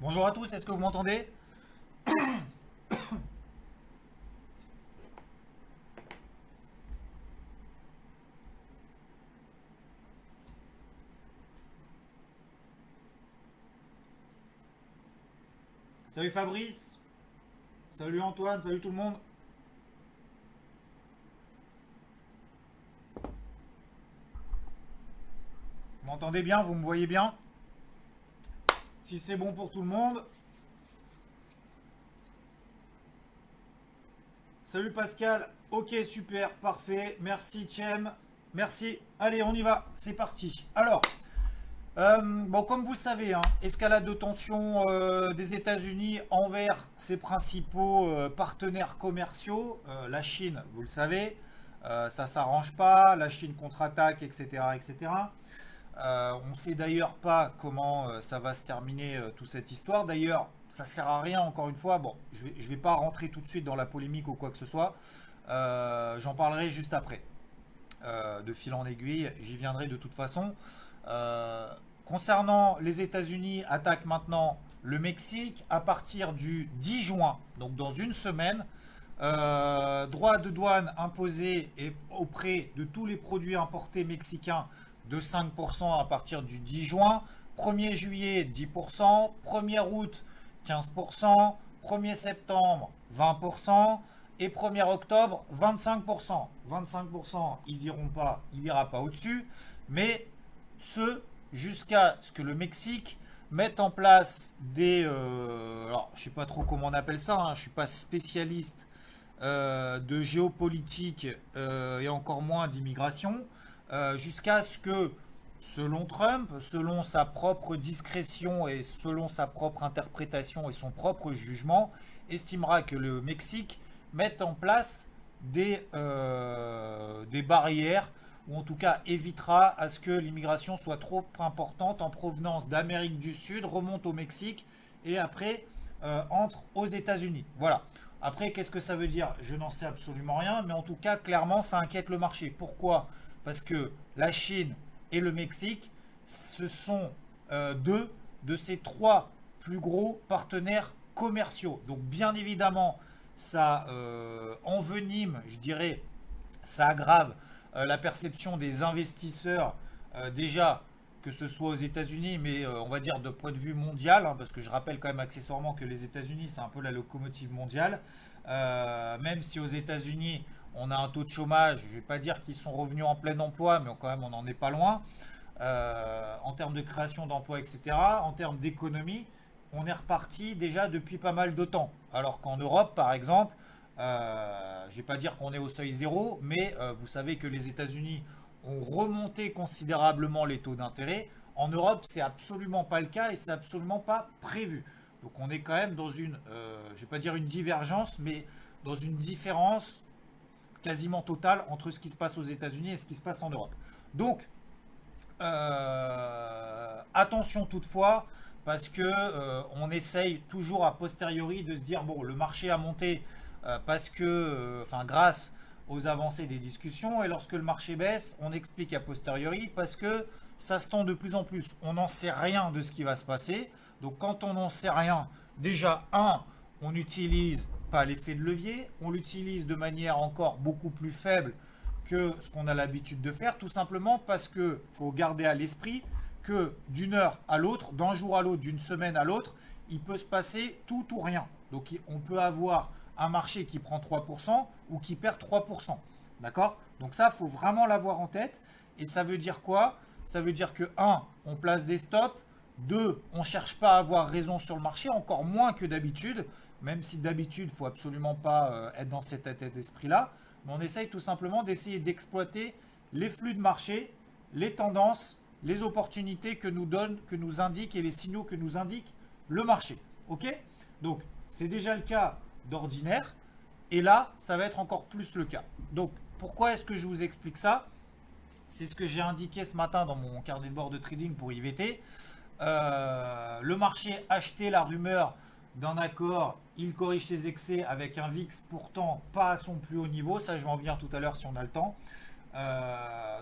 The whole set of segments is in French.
Bonjour à tous, est-ce que vous m'entendez? Salut Fabrice, salut Antoine, salut tout le monde. Vous m'entendez bien? Vous me voyez bien? Si c'est bon pour tout le monde. Salut Pascal, ok super, parfait, merci Tiem, merci. Allez on y va, c'est parti. Alors, bon comme vous le savez, hein, escalade de tension des États-Unis envers ses principaux partenaires commerciaux, la Chine, vous le savez, ça s'arrange pas, la Chine contre-attaque, etc., etc. On ne sait d'ailleurs pas comment ça va se terminer toute cette histoire. D'ailleurs, ça sert à rien encore une fois. Bon, je vais pas rentrer tout de suite dans la polémique ou quoi que ce soit. J'en parlerai juste après. De fil en aiguille, j'y viendrai de toute façon. Euh, Concernant les États-Unis, attaque maintenant le Mexique à partir du 10 juin, donc dans une semaine. Droit de douane imposé auprès de tous les produits importés mexicains de 5% à partir du 10 juin. 1er juillet, 10%. 1er août, 15%. 1er septembre, 20%. Et 1er octobre, 25%. 25%, il n'ira pas au-dessus. Mais ce, jusqu'à ce que le Mexique mette en place des... alors, je ne sais pas trop comment on appelle ça, hein, je ne suis pas spécialiste de géopolitique et encore moins d'immigration, jusqu'à ce que, selon Trump, selon sa propre discrétion et selon sa propre interprétation et son propre jugement, estimera que le Mexique mette en place des barrières ou en tout cas évitera à ce que l'immigration soit trop importante en provenance d'Amérique du Sud, remonte au Mexique et après entre aux États-Unis. Voilà. Après, qu'est-ce que ça veut dire? Je n'en sais absolument rien, mais en tout cas, clairement, ça inquiète le marché. Pourquoi? Parce que la Chine et le Mexique, ce sont deux de ces trois plus gros partenaires commerciaux. Donc, bien évidemment, ça envenime, je dirais, ça aggrave la perception des investisseurs, déjà que ce soit aux États-Unis, mais on va dire de point de vue mondial, hein, parce que je rappelle quand même accessoirement que les États-Unis, c'est un peu la locomotive mondiale. Même si aux États-Unis, on a un taux de chômage, je ne vais pas dire qu'ils sont revenus en plein emploi, mais quand même, on n'en est pas loin. En termes de création d'emplois, etc., en termes d'économie, on est reparti déjà depuis pas mal de temps. Alors qu'en Europe, par exemple, je ne vais pas dire qu'on est au seuil zéro, mais vous savez que les États-Unis ont remonté considérablement les taux d'intérêt. En Europe, c'est absolument pas le cas et c'est absolument pas prévu. Donc on est quand même dans une, je ne vais pas dire une divergence, mais dans une différence quasiment totale entre ce qui se passe aux États-Unis et ce qui se passe en Europe. Donc attention toutefois, parce que on essaye toujours a posteriori de se dire bon, le marché a monté parce que, enfin, grâce aux avancées des discussions, et lorsque le marché baisse, on explique a posteriori parce que ça se tend de plus en plus. On n'en sait rien de ce qui va se passer. Donc quand on n'en sait rien, déjà, on n'utilise pas l'effet de levier, on l'utilise de manière encore beaucoup plus faible que ce qu'on a l'habitude de faire, tout simplement parce que faut garder à l'esprit que d'une heure à l'autre, d'un jour à l'autre, d'une semaine à l'autre, il peut se passer tout ou rien. Donc on peut avoir un marché qui prend 3% ou qui perd 3%. D'accord? Donc ça, il faut vraiment l'avoir en tête. Et ça veut dire quoi? Ça veut dire que on place des stops. 2, on ne cherche pas à avoir raison sur le marché, encore moins que d'habitude. Même si d'habitude, il ne faut absolument pas être dans cet état d'esprit-là. Mais on essaye tout simplement d'essayer d'exploiter les flux de marché, les tendances, les opportunités que nous donne, que nous indique et les signaux que nous indique le marché. Ok? Donc, c'est déjà le cas d'ordinaire. Et là, ça va être encore plus le cas. Donc, pourquoi est-ce que je vous explique ça? C'est ce que j'ai indiqué ce matin dans mon carnet de bord de trading pour IVT. Le marché achetait la rumeur d'un accord, il corrige ses excès avec un VIX pourtant pas à son plus haut niveau, ça je vais en venir tout à l'heure si on a le temps.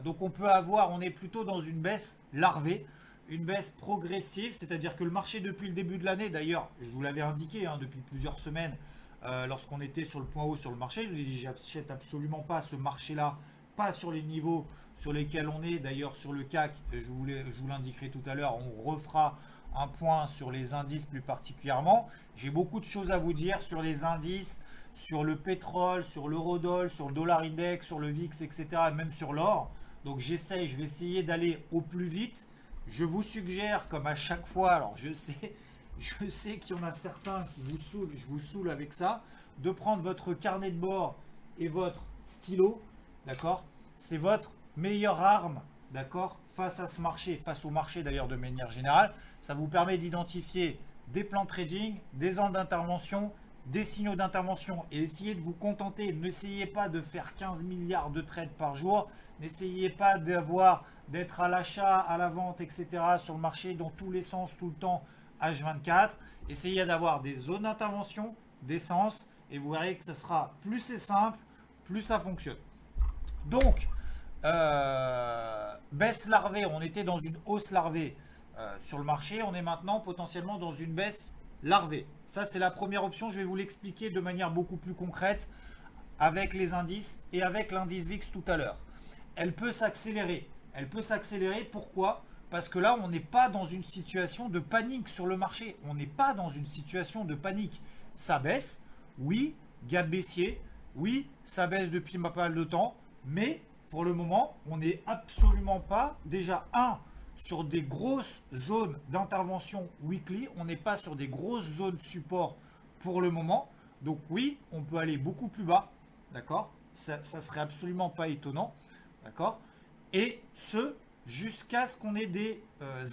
Donc on peut avoir, on est plutôt dans une baisse larvée, une baisse progressive, c'est-à-dire que le marché depuis le début de l'année, d'ailleurs, je vous l'avais indiqué hein, depuis plusieurs semaines, lorsqu'on était sur le point haut sur le marché, je vous ai dit, j'achète absolument pas ce marché-là, pas sur les niveaux sur lesquels on est. D'ailleurs, sur le CAC, je vous l'indiquerai tout à l'heure, on refera un point sur les indices plus particulièrement. J'ai beaucoup de choses à vous dire sur les indices, sur le pétrole, sur l'eurodoll, sur le dollar index, sur le VIX, etc. et même sur l'or. Donc je vais essayer d'aller au plus vite. Je vous suggère, comme à chaque fois, alors je sais qu'il y en a certains qui vous saoulent, je vous saoule avec ça, de prendre votre carnet de bord et votre stylo, d'accord? C'est votre meilleure arme, d'accord? Face à ce marché, face au marché d'ailleurs de manière générale. Ça vous permet d'identifier des plans de trading, des zones d'intervention, des signaux d'intervention et essayez de vous contenter. N'essayez pas de faire 15 milliards de trades par jour. N'essayez pas d'être à l'achat, à la vente, etc. sur le marché dans tous les sens, tout le temps, H24. Essayez d'avoir des zones d'intervention, des sens et vous verrez que ça sera plus c'est simple, plus ça fonctionne. Donc, baisse larvée, on était dans une hausse larvée sur le marché, on est maintenant potentiellement dans une baisse larvée. Ça, c'est la première option, je vais vous l'expliquer de manière beaucoup plus concrète avec les indices et avec l'indice VIX tout à l'heure. Elle peut s'accélérer. Elle peut s'accélérer, pourquoi? Parce que là, on n'est pas dans une situation de panique sur le marché. On n'est pas dans une situation de panique. Ça baisse, oui, gap baissier, oui, ça baisse depuis pas mal de temps, mais pour le moment, on n'est absolument pas déjà sur des grosses zones d'intervention weekly. On n'est pas sur des grosses zones support pour le moment. Donc oui, on peut aller beaucoup plus bas, d'accord? Ça serait absolument pas étonnant, d'accord? Et ce, jusqu'à ce qu'on ait des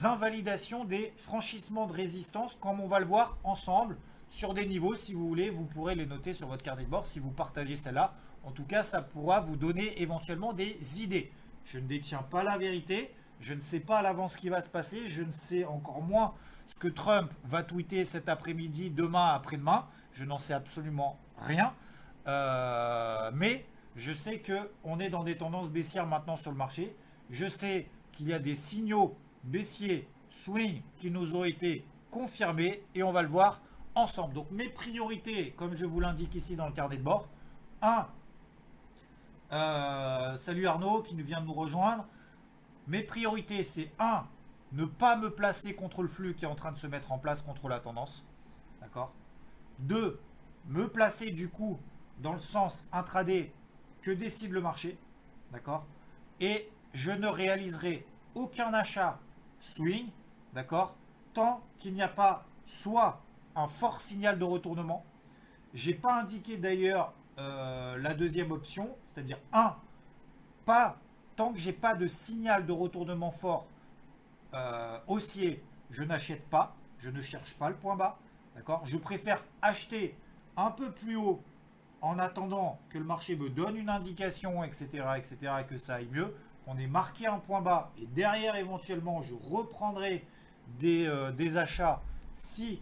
invalidations, des franchissements de résistance, comme on va le voir ensemble sur des niveaux. Si vous voulez, vous pourrez les noter sur votre carnet de bord si vous partagez celle-là. En tout cas, ça pourra vous donner éventuellement des idées. Je ne détiens pas la vérité. Je ne sais pas à l'avance ce qui va se passer. Je ne sais encore moins ce que Trump va tweeter cet après-midi, demain, après-demain. Je n'en sais absolument rien. Mais je sais qu'on est dans des tendances baissières maintenant sur le marché. Je sais qu'il y a des signaux baissiers, swing, qui nous ont été confirmés. Et on va le voir ensemble. Donc mes priorités, comme je vous l'indique ici dans le carnet de bord. 1. Salut Arnaud qui vient de nous rejoindre. Mes priorités, c'est 1. Ne pas me placer contre le flux qui est en train de se mettre en place contre la tendance. D'accord. 2. Me placer du coup dans le sens intraday que décide le marché. D'accord. Et je ne réaliserai aucun achat swing. D'accord. Tant qu'il n'y a pas soit un fort signal de retournement. J'ai pas indiqué d'ailleurs la deuxième option, c'est-à-dire 1. Pas tant que j'ai pas de signal de retournement fort haussier, je n'achète pas, je ne cherche pas le point bas, d'accord. Je préfère acheter un peu plus haut en attendant que le marché me donne une indication, etc., etc., et que ça aille mieux. On ait marqué un point bas et derrière éventuellement je reprendrai des achats si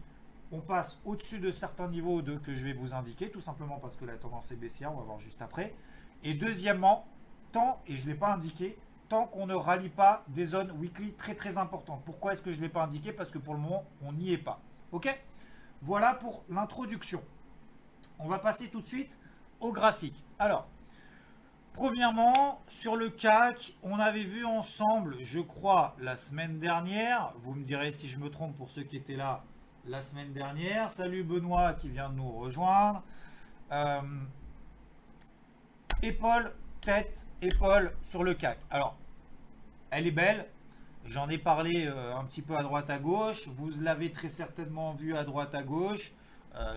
on passe au-dessus de certains niveaux que je vais vous indiquer, tout simplement parce que la tendance est baissière, on va voir juste après. Et deuxièmement, et je ne l'ai pas indiqué, tant qu'on ne rallie pas des zones weekly très très importantes. Pourquoi est-ce que je ne l'ai pas indiqué? Parce que pour le moment, on n'y est pas. Ok? Voilà pour l'introduction. On va passer tout de suite au graphique. Alors, premièrement, sur le CAC, on avait vu ensemble, je crois, la semaine dernière. Vous me direz si je me trompe pour ceux qui étaient là la semaine dernière. Salut Benoît qui vient de nous rejoindre. Épaule, tête, épaule sur le CAC. Alors, elle est belle. J'en ai parlé un petit peu à droite à gauche. Vous l'avez très certainement vu à droite à gauche.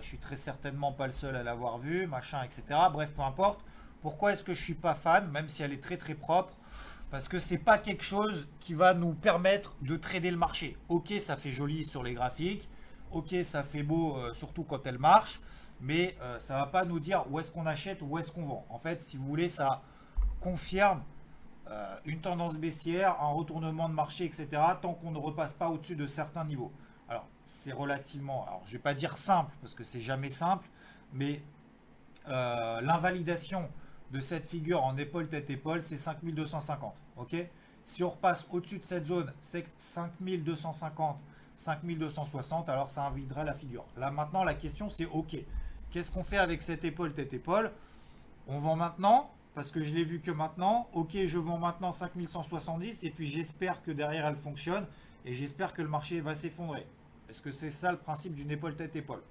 Je suis très certainement pas le seul à l'avoir vu, machin, etc. Bref, peu importe. Pourquoi est-ce que je suis pas fan, même si elle est très très propre? Parce que c'est pas quelque chose qui va nous permettre de trader le marché. Ok, ça fait joli sur les graphiques. Ok, ça fait beau, surtout quand elle marche. Mais ça va pas nous dire où est-ce qu'on achète ou où est-ce qu'on vend. En fait, si vous voulez, ça confirme une tendance baissière, un retournement de marché, etc. tant qu'on ne repasse pas au-dessus de certains niveaux. Alors, c'est relativement, alors je vais pas dire simple, parce que c'est jamais simple, mais l'invalidation de cette figure en épaule, tête, épaule, c'est 5250. Ok? Si on repasse au-dessus de cette zone, c'est 5250, 5260, alors ça inviderait la figure. Là maintenant, la question c'est ok, qu'est-ce qu'on fait avec cette épaule, tête-épaule? On vend maintenant, parce que je l'ai vu que maintenant. Ok, je vends maintenant 5170 et puis j'espère que derrière elle fonctionne et j'espère que le marché va s'effondrer. Est-ce que c'est ça le principe d'une épaule tête-épaule?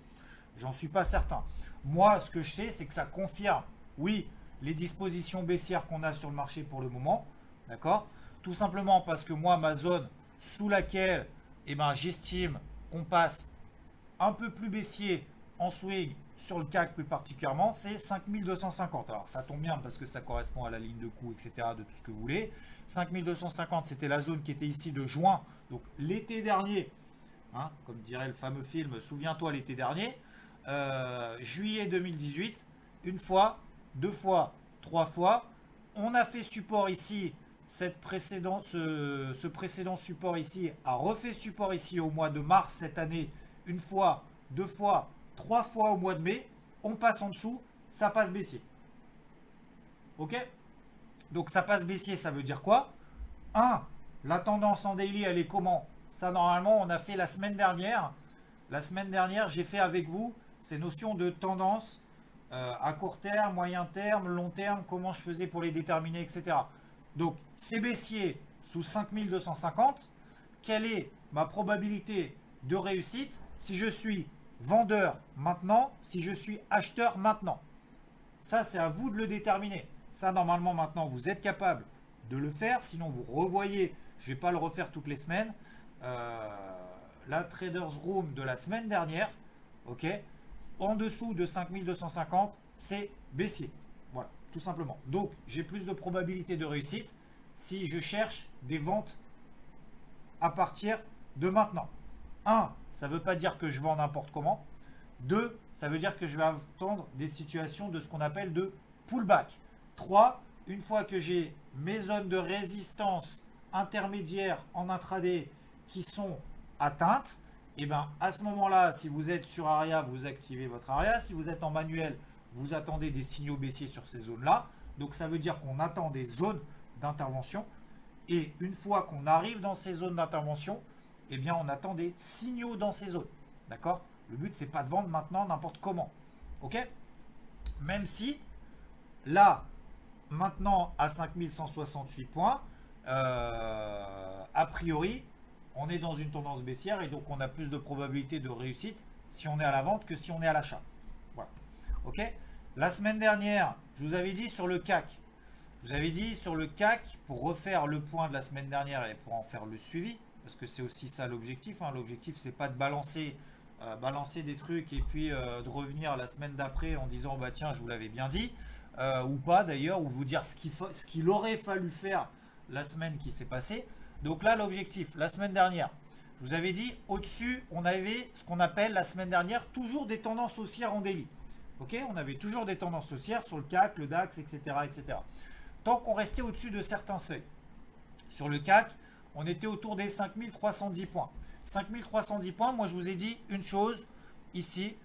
J'en suis pas certain. Moi, ce que je sais, c'est que ça confirme, oui, les dispositions baissières qu'on a sur le marché pour le moment. D'accord? Tout simplement parce que moi, ma zone sous laquelle j'estime qu'on passe un peu plus baissier en swing sur le CAC plus particulièrement, c'est 5250. Alors ça tombe bien parce que ça correspond à la ligne de coup, etc., de tout ce que vous voulez. 5250, c'était la zone qui était ici de juin, donc l'été dernier, hein, comme dirait le fameux film, souviens-toi l'été dernier, juillet 2018, une fois, deux fois, trois fois, on a fait support ici, ce précédent support ici a refait support ici au mois de mars cette année, une fois, deux fois, trois fois au mois de mai, on passe en dessous, ça passe baissier. Ok? Donc ça passe baissier, ça veut dire quoi? 1. La tendance en daily, elle est comment? Ça, normalement, on a fait la semaine dernière. La semaine dernière, j'ai fait avec vous ces notions de tendance à court terme, moyen terme, long terme, comment je faisais pour les déterminer, etc. Donc, c'est baissier sous 5250. Quelle est ma probabilité de réussite si je suis vendeur maintenant, si je suis acheteur maintenant? Ça, c'est à vous de le déterminer. Ça, normalement, maintenant, vous êtes capable de le faire. Sinon, vous revoyez, je ne vais pas le refaire toutes les semaines, la Traders Room de la semaine dernière, ok, en dessous de 5250, c'est baissier. Voilà, tout simplement. Donc, j'ai plus de probabilité de réussite si je cherche des ventes à partir de maintenant. 1, ça ne veut pas dire que je vends n'importe comment. 2, ça veut dire que je vais attendre des situations de ce qu'on appelle de pullback. 3, une fois que j'ai mes zones de résistance intermédiaires en intraday qui sont atteintes, et bien à ce moment-là, si vous êtes sur ARIA, vous activez votre ARIA. Si vous êtes en manuel, vous attendez des signaux baissiers sur ces zones-là. Donc ça veut dire qu'on attend des zones d'intervention. Et une fois qu'on arrive dans ces zones d'intervention, eh bien on attend des signaux dans ces zones. D'accord? Le but, c'est pas de vendre maintenant n'importe comment. Ok? Même si, là, maintenant, à 5168 points, a priori, on est dans une tendance baissière et donc on a plus de probabilité de réussite si on est à la vente que si on est à l'achat. Voilà. Ok? La semaine dernière, je vous avais dit sur le CAC, je vous avais dit sur le CAC, pour refaire le point de la semaine dernière et pour en faire le suivi, parce que c'est aussi ça l'objectif. Hein. L'objectif, c'est pas de balancer des trucs et puis de revenir la semaine d'après en disant bah tiens, je vous l'avais bien dit, ou pas d'ailleurs, ou vous dire ce qu'il aurait fallu faire la semaine qui s'est passée. Donc là, l'objectif, la semaine dernière, je vous avais dit, au-dessus, on avait ce qu'on appelle la semaine dernière toujours des tendances haussières en daily. Ok, on avait toujours des tendances haussières sur le CAC, le DAX, etc. etc. Tant qu'on restait au-dessus de certains seuils. Sur le CAC, on était autour des 5310 points. 5310 points, moi je vous ai dit une chose, ici,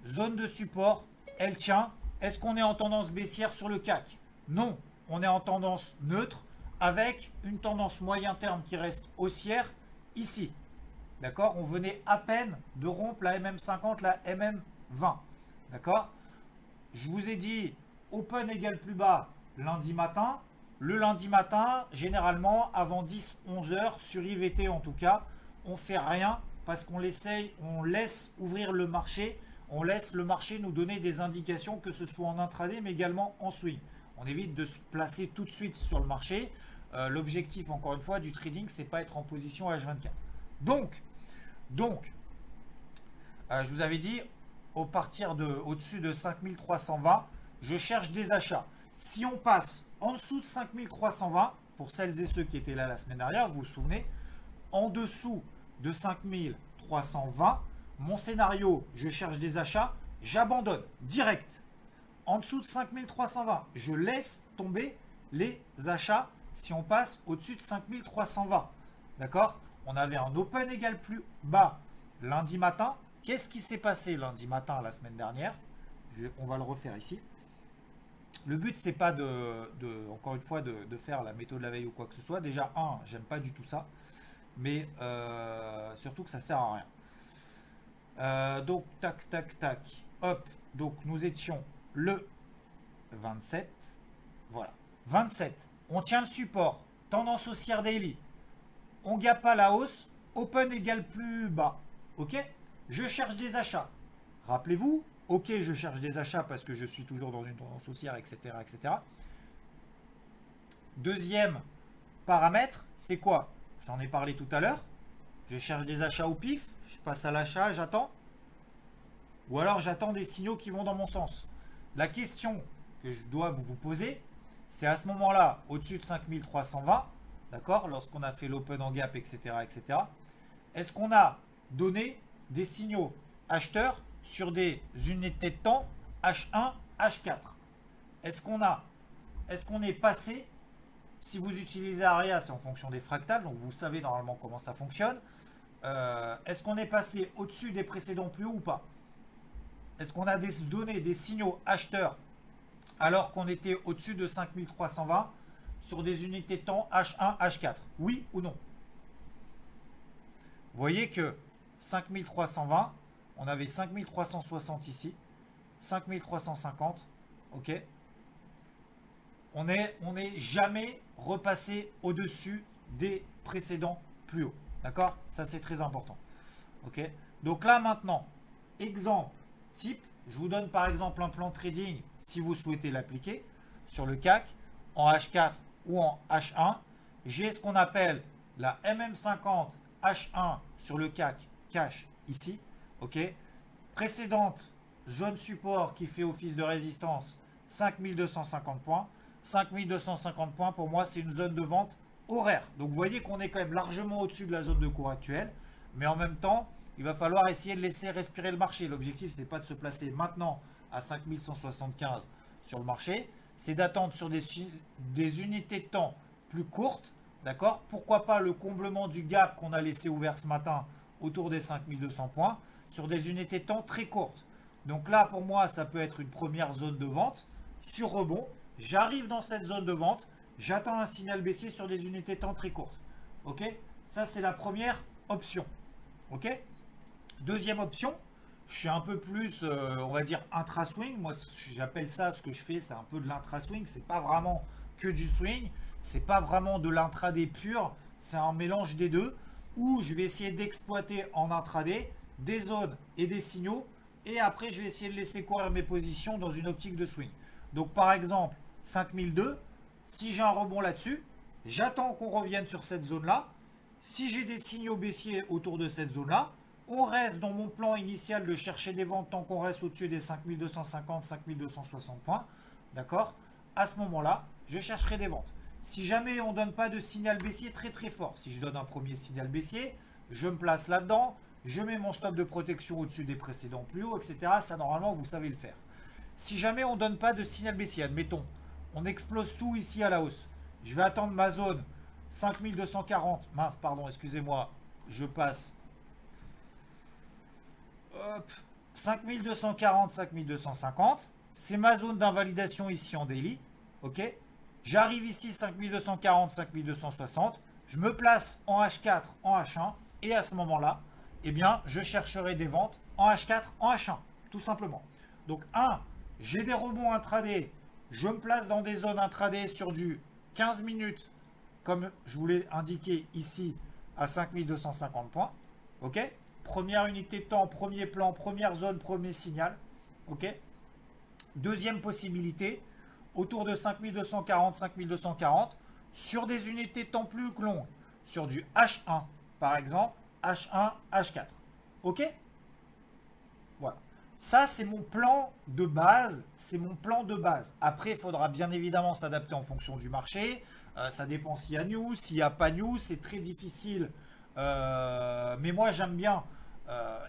zone de support, elle tient. Est-ce qu'on est en tendance baissière sur le CAC? Non, on est en tendance neutre avec une tendance moyen terme qui reste haussière ici. D'accord? On venait à peine de rompre la MM50, la MM20. D'accord? Je vous ai dit open égale plus bas lundi matin. Le lundi matin, généralement, avant 10-11 heures, sur IVT en tout cas, on fait rien parce qu'on laisse ouvrir le marché. On laisse le marché nous donner des indications, que ce soit en intraday, mais également en swing. On évite de se placer tout de suite sur le marché. L'objectif, encore une fois, du trading, c'est pas être en position H24. Donc je vous avais dit, au-dessus de 5320, je cherche des achats. Si on passe en dessous de 5320, pour celles et ceux qui étaient là la semaine dernière, vous vous souvenez, en dessous de 5320, mon scénario, je cherche des achats, j'abandonne direct. En dessous de 5320, je laisse tomber les achats si on passe au-dessus de 5320. D'accord? On avait un open égal plus bas lundi matin. Qu'est-ce qui s'est passé lundi matin la semaine dernière? On va le refaire ici. Le but, c'est pas encore une fois, de faire la méthode de la veille ou quoi que ce soit. Déjà, j'aime pas du tout ça. Mais surtout que ça sert à rien. Donc, tac, tac, tac. Hop. Donc, nous étions le 27. Voilà. 27. On tient le support. Tendance haussière daily. On gape pas la hausse. Open égale plus bas. Ok. Je cherche des achats. Rappelez-vous. Ok, je cherche des achats parce que je suis toujours dans une tendance haussière, etc., etc. Deuxième paramètre, c'est quoi? J'en ai parlé tout à l'heure. Je cherche des achats au pif. Je passe à l'achat, j'attends. Ou alors j'attends des signaux qui vont dans mon sens. La question que je dois vous poser, c'est à ce moment-là, au-dessus de 5320, d'accord, lorsqu'on a fait l'open en gap, etc., etc., est-ce qu'on a donné des signaux acheteurs sur des unités de temps H1, H4? Est-ce qu'on est passé, si vous utilisez ARIA, c'est en fonction des fractales, donc vous savez normalement comment ça fonctionne, est-ce qu'on est passé au-dessus des précédents plus hauts ou pas? Est-ce qu'on a donné des signaux acheteurs alors qu'on était au-dessus de 5320 sur des unités de temps H1, H4? Oui ou non? Vous voyez que 5320, on avait 5360 ici, 5350, ok. On n'est jamais repassé au-dessus des précédents plus hauts. D'accord? Ça, c'est très important. Ok. Donc là, maintenant, exemple type, je vous donne par exemple un plan de trading si vous souhaitez l'appliquer sur le CAC en H4 ou en H1. J'ai ce qu'on appelle la MM50 H1 sur le CAC cash ici. Ok. Précédente zone support qui fait office de résistance 5250 points. 5250 points pour moi c'est une zone de vente horaire. Donc vous voyez qu'on est quand même largement au-dessus de la zone de cours actuelle. Mais en même temps, il va falloir essayer de laisser respirer le marché. L'objectif, c'est pas de se placer maintenant à 5175 sur le marché. C'est d'attendre sur des unités de temps plus courtes. D'accord? Pourquoi pas le comblement du gap qu'on a laissé ouvert ce matin autour des 5200 points sur des unités de temps très courtes. Donc là, pour moi, ça peut être une première zone de vente. Sur rebond, j'arrive dans cette zone de vente. J'attends un signal baissier sur des unités de temps très courtes. Ok? Ça, c'est la première option. Ok? Deuxième option, je suis un peu plus, on va dire, intra-swing. Moi, j'appelle ça, ce que je fais, c'est un peu de l'intra-swing. C'est pas vraiment que du swing. C'est pas vraiment de l'intraday pur. C'est un mélange des deux où je vais essayer d'exploiter en intraday des zones et des signaux. Et après, je vais essayer de laisser courir mes positions dans une optique de swing. Donc, par exemple, 5002, si j'ai un rebond là-dessus, j'attends qu'on revienne sur cette zone-là. Si j'ai des signaux baissiers autour de cette zone-là, on reste dans mon plan initial de chercher des ventes tant qu'on reste au-dessus des 5250, 5260 points. D'accord? À ce moment-là, je chercherai des ventes. Si jamais on ne donne pas de signal baissier très très fort, si je donne un premier signal baissier, je me place là-dedans, je mets mon stop de protection au-dessus des précédents plus hauts, etc. Ça, normalement, vous savez le faire. Si jamais on ne donne pas de signal baissier, admettons, on explose tout ici à la hausse. Je vais attendre ma zone 5240. Mince, pardon, excusez-moi, je passe. Hop, 5240, 5250. C'est ma zone d'invalidation ici en daily. Ok. J'arrive ici 5240, 5260. Je me place en H4, en H1. Et à ce moment-là, eh bien, je chercherai des ventes en H4, en H1. Tout simplement. Donc, j'ai des rebonds intraday. Je me place dans des zones intraday sur du 15 minutes, comme je vous l'ai indiqué ici, à 5250 points. Ok. Première unité de temps, premier plan, première zone, premier signal. Ok. Deuxième possibilité, autour de 5240, 5240, sur des unités de temps plus longues, sur du H1, par exemple, H1, H4. Ok. Voilà. Ça, c'est mon plan de base. C'est mon plan de base. Après, il faudra bien évidemment s'adapter en fonction du marché. Ça dépend s'il y a news, s'il n'y a pas news. C'est très difficile. Mais moi, j'aime bien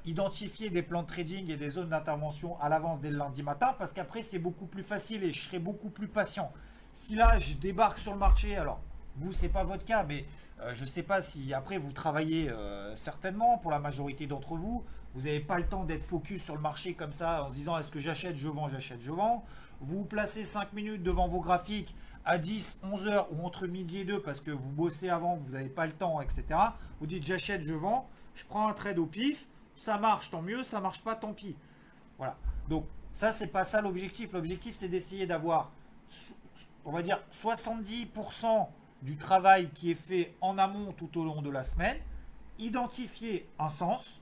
identifier des plans de trading et des zones d'intervention à l'avance dès le lundi matin parce qu'après, c'est beaucoup plus facile et je serai beaucoup plus patient. Si là, je débarque sur le marché, alors vous, c'est pas votre cas, mais je ne sais pas si après vous travaillez certainement pour la majorité d'entre vous. Vous n'avez pas le temps d'être focus sur le marché comme ça en se disant est-ce que j'achète, je vends, j'achète, je vends. Vous vous placez 5 minutes devant vos graphiques à 10, 11 heures ou entre midi et 2 parce que vous bossez avant, vous n'avez pas le temps, etc. Vous dites j'achète, je vends, je prends un trade au pif, ça marche, tant mieux, ça marche pas, tant pis. Voilà. Donc ça, c'est pas ça l'objectif. L'objectif, c'est d'essayer d'avoir, on va dire, 70% du travail qui est fait en amont tout au long de la semaine, identifier un sens,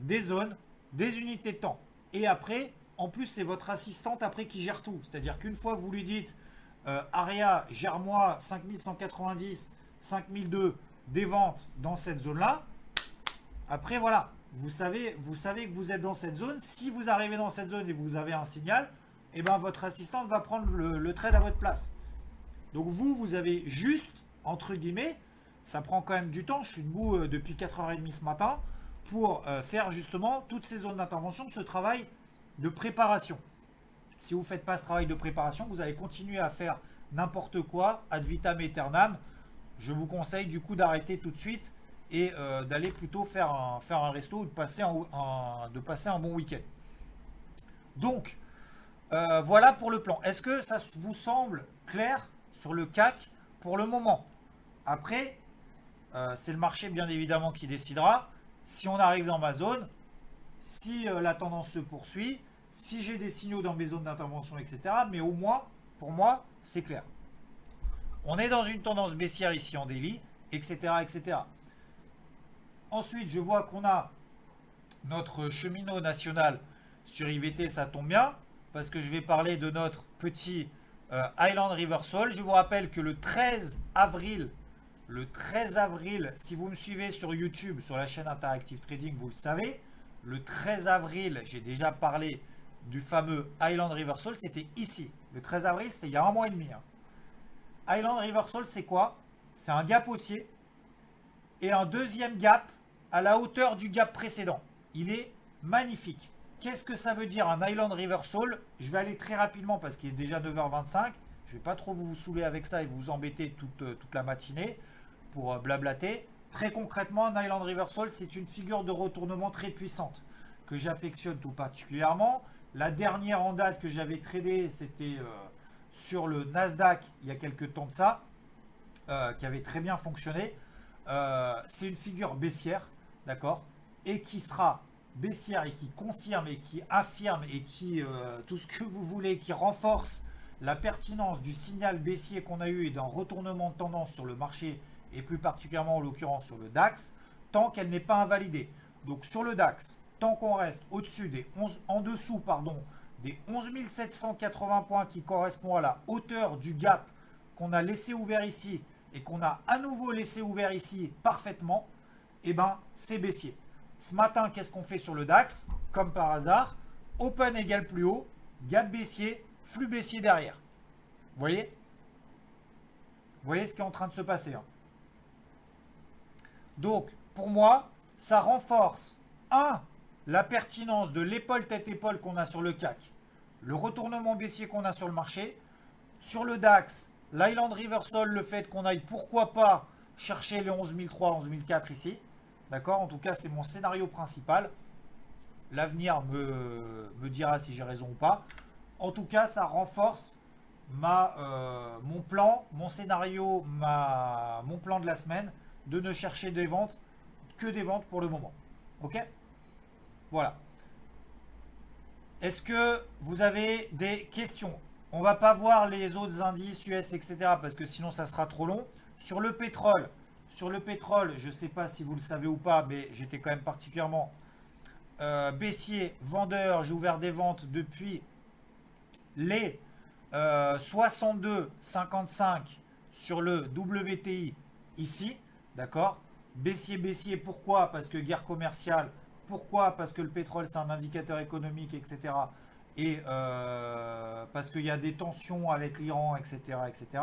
des zones, des unités de temps. Et après, en plus, c'est votre assistante après qui gère tout. C'est-à-dire qu'une fois que vous lui dites Aria, gère-moi 5190, 5002 des ventes dans cette zone-là, après, voilà, vous savez que vous êtes dans cette zone. Si vous arrivez dans cette zone et vous avez un signal, eh ben, votre assistante va prendre le trade à votre place. Donc vous avez juste, entre guillemets, ça prend quand même du temps, je suis debout depuis 4h30 ce matin, pour faire justement toutes ces zones d'intervention, ce travail de préparation. Si vous ne faites pas ce travail de préparation, vous allez continuer à faire n'importe quoi, ad vitam aeternam. Je vous conseille du coup d'arrêter tout de suite et d'aller plutôt faire un resto ou de passer un bon week-end. Donc, voilà pour le plan. Est-ce que ça vous semble clair sur le CAC pour le moment? Après, c'est le marché bien évidemment qui décidera. Si on arrive dans ma zone, si la tendance se poursuit, si j'ai des signaux dans mes zones d'intervention, etc. Mais au moins, pour moi, c'est clair. On est dans une tendance baissière ici en daily, etc. etc. Ensuite, je vois qu'on a notre cheminot national sur IVT, ça tombe bien, parce que je vais parler de notre petit Highland Reversal. Je vous rappelle que le 13 avril, si vous me suivez sur YouTube, sur la chaîne Interactive Trading, vous le savez, le 13 avril, j'ai déjà parlé du fameux Highland Reversal, c'était ici. Le 13 avril, c'était il y a un mois et demi. Highland Reversal, c'est quoi? C'est un gap haussier et un deuxième gap à la hauteur du gap précédent. Il est magnifique. Qu'est-ce que ça veut dire un Highland Reversal? Je vais aller très rapidement parce qu'il est déjà 9h25. Je ne vais pas trop vous saouler avec ça et vous embêter toute la matinée pour blablater. Très concrètement, un Highland Reversal, c'est une figure de retournement très puissante que j'affectionne tout particulièrement. La dernière en date que j'avais tradée, c'était sur le Nasdaq il y a quelques temps de ça, qui avait très bien fonctionné. C'est une figure baissière, d'accord, et qui sera baissière et qui confirme et qui affirme et qui, tout ce que vous voulez, qui renforce la pertinence du signal baissier qu'on a eu et d'un retournement de tendance sur le marché et plus particulièrement en l'occurrence sur le DAX, tant qu'elle n'est pas invalidée. Donc sur le DAX, tant qu'on reste au-dessus des 11, en dessous, pardon, des 11 780 points qui correspond à la hauteur du gap qu'on a laissé ouvert ici et qu'on a à nouveau laissé ouvert ici parfaitement, eh ben c'est baissier. Ce matin, qu'est-ce qu'on fait sur le DAX? Comme par hasard, open égale plus haut, gap baissier, flux baissier derrière. Vous voyez? Vous voyez ce qui est en train de se passer, hein. Donc, pour moi, ça renforce, la pertinence de l'épaule tête-épaule qu'on a sur le CAC, le retournement baissier qu'on a sur le marché, sur le DAX, l'Highland Reversal, le fait qu'on aille pourquoi pas chercher les 11 300, 11 400 ici. D'accord? En tout cas, c'est mon scénario principal. L'avenir me dira si j'ai raison ou pas. En tout cas, ça renforce mon plan, mon scénario, mon plan de la semaine, de ne chercher des ventes que des ventes pour le moment. Ok? Voilà. Est-ce que vous avez des questions? On va pas voir les autres indices US, etc. parce que sinon ça sera trop long. Sur le pétrole, je ne sais pas si vous le savez ou pas, mais j'étais quand même particulièrement baissier, vendeur. J'ai ouvert des ventes depuis les 62,55 sur le WTI ici. D'accord? Baissier, pourquoi? Parce que guerre commerciale. Pourquoi? Parce que le pétrole, c'est un indicateur économique, etc. Et parce qu'il y a des tensions avec l'Iran, etc., etc.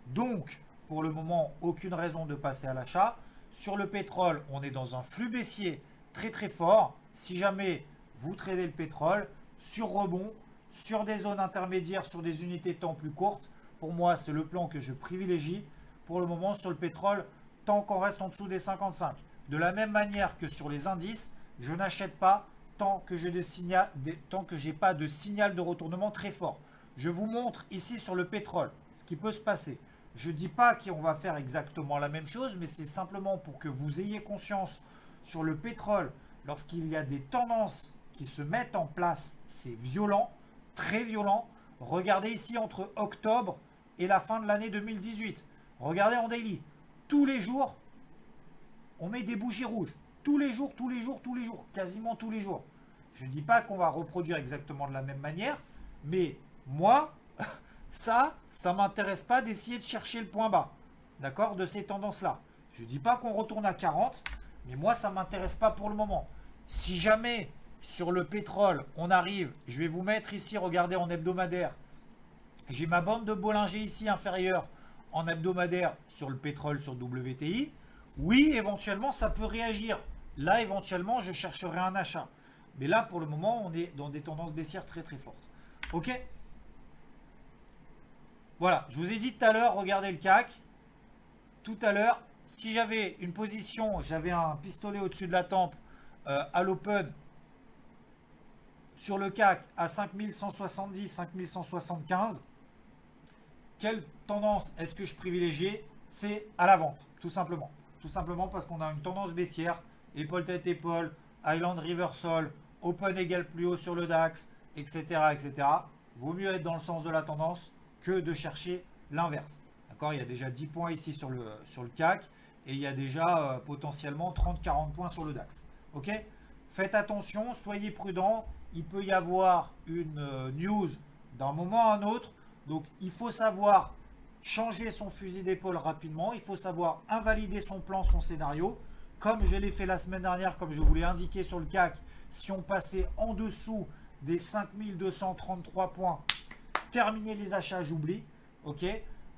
Donc, pour le moment, aucune raison de passer à l'achat. Sur le pétrole, on est dans un flux baissier très très fort. Si jamais vous tradez le pétrole, sur rebond, sur des zones intermédiaires, sur des unités de temps plus courtes, pour moi, c'est le plan que je privilégie pour le moment sur le pétrole, tant qu'on reste en dessous des 55. De la même manière que sur les indices, je n'achète pas tant que je n'ai pas de signal de retournement très fort. Je vous montre ici sur le pétrole ce qui peut se passer. Je ne dis pas qu'on va faire exactement la même chose, mais c'est simplement pour que vous ayez conscience sur le pétrole, lorsqu'il y a des tendances qui se mettent en place, c'est violent, très violent. Regardez ici entre octobre et la fin de l'année 2018. Regardez en daily. Tous les jours, on met des bougies rouges. Tous les jours, quasiment tous les jours. Je ne dis pas qu'on va reproduire exactement de la même manière, mais moi, ça ne m'intéresse pas d'essayer de chercher le point bas, d'accord, de ces tendances-là. Je ne dis pas qu'on retourne à 40, mais moi, ça ne m'intéresse pas pour le moment. Si jamais, sur le pétrole, on arrive, je vais vous mettre ici, regardez en hebdomadaire, j'ai ma bande de Bollinger ici inférieure en hebdomadaire sur le pétrole, sur WTI. Oui, éventuellement, ça peut réagir. Là, éventuellement, je chercherai un achat. Mais là, pour le moment, on est dans des tendances baissières très très fortes. Ok ? Voilà, je vous ai dit tout à l'heure, regardez le CAC. Tout à l'heure, si j'avais une position, j'avais un pistolet au-dessus de la tempe à l'open sur le CAC à 5170, 5175, quelle tendance est-ce que je privilégie? C'est à la vente, tout simplement. Tout simplement parce qu'on a une tendance baissière, épaule tête épaule, Island Reversal, open égal plus haut sur le DAX, etc., etc. Vaut mieux être dans le sens de la tendance que de chercher l'inverse. D'accord? Il y a déjà 10 points ici sur le CAC et il y a déjà potentiellement 30-40 points sur le DAX. Ok? Faites attention, soyez prudents. Il peut y avoir une news d'un moment à un autre. Donc, il faut savoir changer son fusil d'épaule rapidement. Il faut savoir invalider son plan, son scénario. Comme je l'ai fait la semaine dernière, comme je vous l'ai indiqué sur le CAC, si on passait en dessous des 5233 points, terminer les achats, j'oublie. Ok.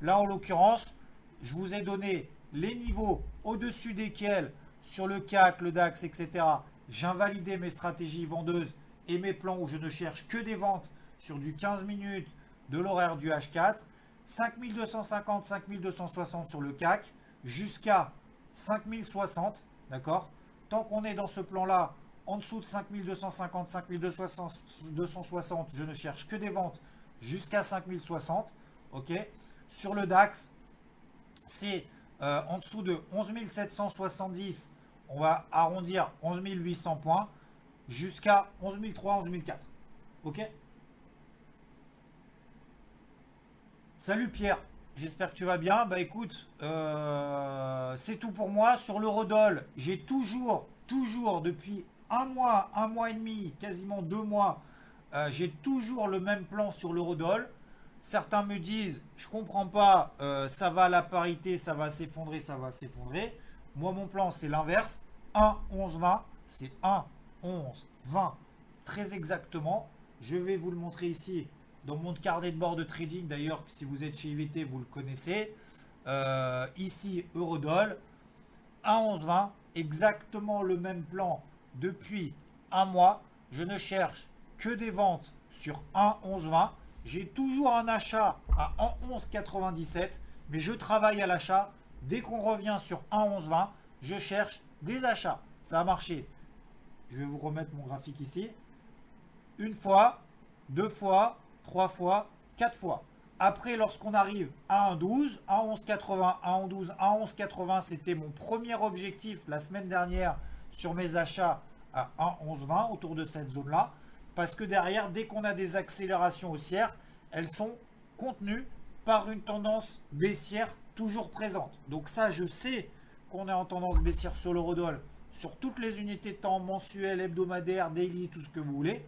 Là, en l'occurrence, je vous ai donné les niveaux au-dessus desquels, sur le CAC, le DAX, etc., j'invalidais mes stratégies vendeuses et mes plans où je ne cherche que des ventes sur du 15 minutes de l'horaire du H4, 5250, 5260 sur le CAC, jusqu'à 5060, d'accord? Tant qu'on est dans ce plan-là, en dessous de 5250, 5260, je ne cherche que des ventes jusqu'à 5060, ok? Sur le DAX, c'est en dessous de 11 770, on va arrondir 11 800 points, jusqu'à 11 300, 11 400, ok? Salut Pierre, j'espère que tu vas bien. Bah écoute, c'est tout pour moi. Sur l'eurodoll, j'ai toujours, depuis un mois et demi, quasiment 2 mois, j'ai toujours le même plan sur l'eurodoll. Certains me disent, je comprends pas, ça va à la parité, ça va s'effondrer, ça va s'effondrer. Moi, mon plan, c'est l'inverse. 1, 11, 20, c'est 1, 11, 20, très exactement. Je vais vous le montrer ici. Dans mon carnet de bord de trading, d'ailleurs, si vous êtes chez IVT, vous le connaissez. Ici, Eurodoll, 1,11,20, exactement le même plan depuis un mois. Je ne cherche que des ventes sur 1,11,20. J'ai toujours un achat à 1,11,97, mais je travaille à l'achat. Dès qu'on revient sur 1,11,20, je cherche des achats. Ça a marché. Je vais vous remettre mon graphique ici. Une fois, 2 fois, 3 fois, 4 fois. Après, lorsqu'on arrive à 1,12, 1,11,80, 1,12, 1,11,80, c'était mon premier objectif la semaine dernière sur mes achats à 1,11,20, autour de cette zone-là. Parce que derrière, dès qu'on a des accélérations haussières, elles sont contenues par une tendance baissière toujours présente. Donc ça, je sais qu'on est en tendance baissière sur l'eurodoll, sur toutes les unités de temps mensuelles, hebdomadaires, daily, tout ce que vous voulez.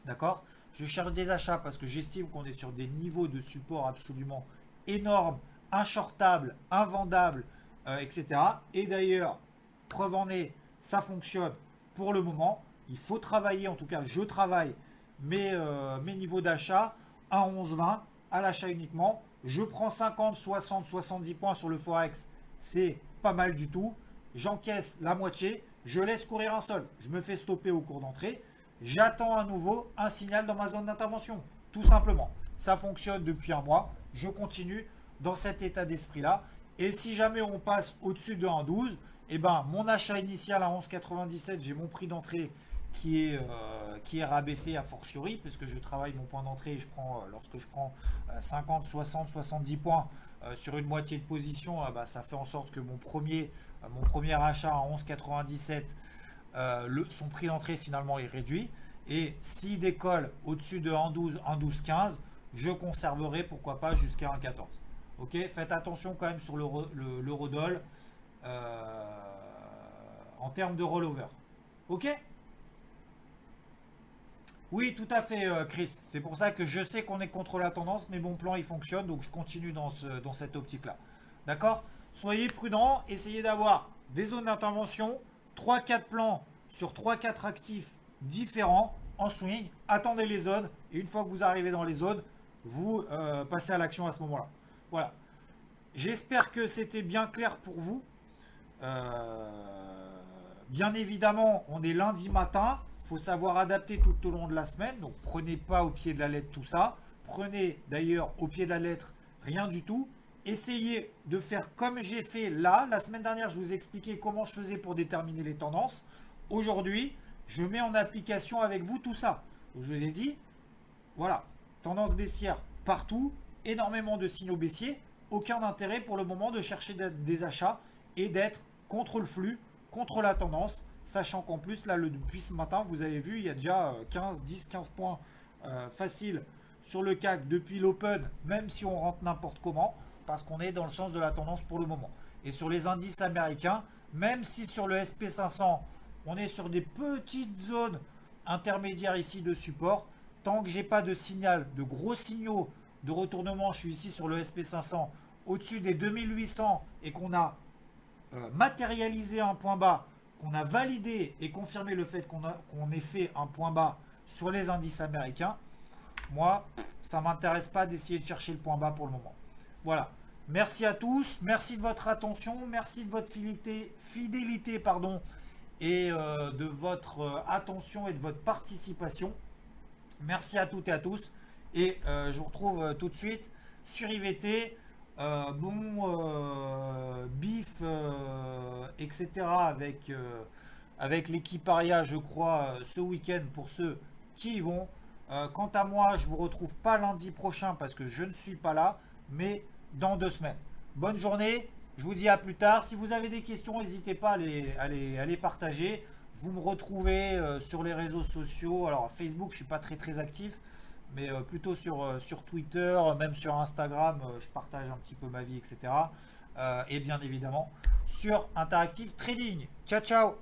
D'accord? Je cherche des achats parce que j'estime qu'on est sur des niveaux de support absolument énormes, inshortables, invendables, etc. Et d'ailleurs, preuve en est, ça fonctionne pour le moment. Il faut travailler, en tout cas, je travaille mes niveaux d'achat à 11,20 à l'achat uniquement. Je prends 50, 60, 70 points sur le Forex. C'est pas mal du tout. J'encaisse la moitié. Je laisse courir un seul. Je me fais stopper au cours d'entrée. J'attends à nouveau un signal dans ma zone d'intervention. Tout simplement. Ça fonctionne depuis un mois. Je continue dans cet état d'esprit-là. Et si jamais on passe au-dessus de 1,12, Et ben mon achat initial à 11,97, j'ai mon prix d'entrée qui est rabaissé a fortiori, puisque je travaille mon point d'entrée et lorsque je prends 50, 60, 70 points sur une moitié de position, bah, ça fait en sorte que mon premier achat à 11,97, son prix d'entrée finalement est réduit. Et s'il décolle au-dessus de 1,12, 1,12,15, je conserverai pourquoi pas jusqu'à 1,14. Ok, faites attention quand même sur l'eurodoll en termes de rollover. Ok. Oui, tout à fait, Chris. C'est pour ça que je sais qu'on est contre la tendance, mais mon plan il fonctionne, donc je continue dans cette optique-là. D'accord. Soyez prudents, essayez d'avoir des zones d'intervention, 3-4 plans sur 3-4 actifs différents en swing. Attendez les zones, et une fois que vous arrivez dans les zones, vous passez à l'action à ce moment-là. Voilà. J'espère que c'était bien clair pour vous. Bien évidemment, on est lundi matin. Il faut savoir adapter tout au long de la semaine. Donc, prenez pas au pied de la lettre tout ça. Prenez d'ailleurs au pied de la lettre rien du tout. Essayez de faire comme j'ai fait là. La semaine dernière, je vous ai expliqué comment je faisais pour déterminer les tendances. Aujourd'hui, je mets en application avec vous tout ça. Je vous ai dit, voilà, tendance baissière partout, énormément de signaux baissiers. Aucun intérêt pour le moment de chercher des achats et d'être contre le flux, contre la tendance, sachant qu'en plus, là, depuis ce matin, vous avez vu, il y a déjà 10-15 points faciles sur le CAC depuis l'open, même si on rentre n'importe comment, parce qu'on est dans le sens de la tendance pour le moment. Et sur les indices américains, même si sur le SP500, on est sur des petites zones intermédiaires ici de support, tant que j'ai pas de signal, de gros signaux de retournement, je suis ici sur le SP500, au-dessus des 2800 et qu'on a matérialisé un point bas, qu'on a validé et confirmé le fait qu'on ait fait un point bas sur les indices américains, moi, ça ne m'intéresse pas d'essayer de chercher le point bas pour le moment. Voilà. Merci à tous, merci de votre attention, merci de votre fidélité pardon, et de votre attention et de votre participation. Merci à toutes et à tous. Et je vous retrouve tout de suite sur IVT. Bif, etc. Avec l'équipe Aria, je crois, ce week-end pour ceux qui y vont. Quant à moi, je vous retrouve pas lundi prochain parce que je ne suis pas là, mais dans 2 semaines. Bonne journée, je vous dis à plus tard. Si vous avez des questions, n'hésitez pas à les partager. Vous me retrouvez sur les réseaux sociaux. Alors Facebook, je ne suis pas très actif, mais plutôt sur Twitter, même sur Instagram, je partage un petit peu ma vie, etc. Et bien évidemment sur Interactive Trading. Ciao, ciao!